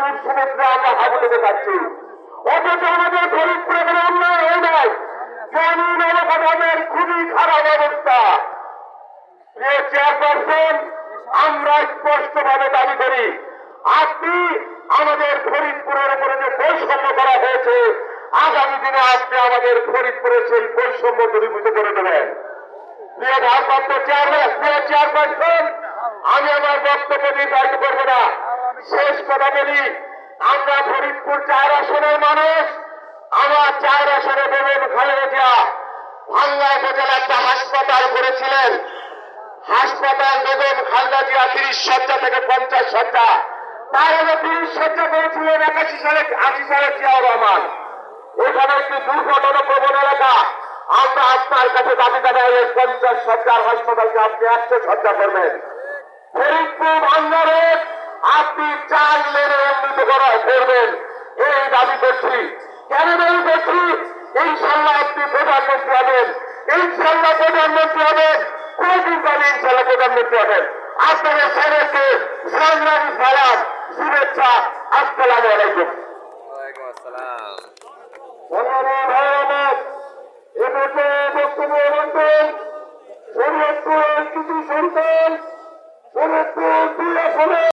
নদীর সমুদ্রে আমরা হাবুডুবু দেখাচ্ছি। অথচ আমাদের ফরিদপুরে কোনো উন্নয়ন হয় নাই। গ্রামীণ অবকাঠামোর খুবই খারাপ অবস্থা। প্রিয় চেয়ারপারসন, আমরা স্পষ্টভাবে দাবি করি আপনি আমাদের ফরিদপুরের উপরে যে বৈষম্য করা হয়েছে, আগামী দিনে আপনি আমাদের ফরিদপুরের সেই বৈষম্য দূরীভূত করে দেবেন। প্রিয় ভারপ্রাপ্ত চেয়ারপারসন, আমি আমার বক্তব্য নির্ধারিত করবো না, শেষ কথা বলি। আমরা ফরিদপুর 4 আসনের মানুষ। আমার 4 আসনে বেগম খালেদা জিয়া ভাঙ্গা উপজেলা একটা হাসপাতাল করেছিলেন। হাসপাতাল বেগম খালেদা জিয়া 30 শয্যা থেকে 50 শয্যা, তার আগে 30 শয্যা করেছিলেন 81 সালে 80 সালে জিয়াউর রহমান। এখানে একটি দুর্ঘটনা প্রবণ এলাকা। আমরা আপনার কাছে দাবি জানাই 50 শয্যার হাসপাতালকে আপনি 100 শয্যা করবেন। ফরিদপুর ভাঙ্গা রোড আপনি 4 লেনে উন্নীত করবেন, এই দাবি করছি। কেন দাবি করছি? ইনশাল্লাহ আপনি প্রধানমন্ত্রী হবেন, ইনশাল্লাহ প্রধানমন্ত্রী হবেন, কয়েকদিন পরে ইনশাল্লাহ প্রধানমন্ত্রী হবেন। আপনাদের সবাইকে সংগ্রামী সালাম, শুভেচ্ছা। আসসালামু আলাইকুম। ওয়ালাইকুম আসসালাম। ধন্যবাদ।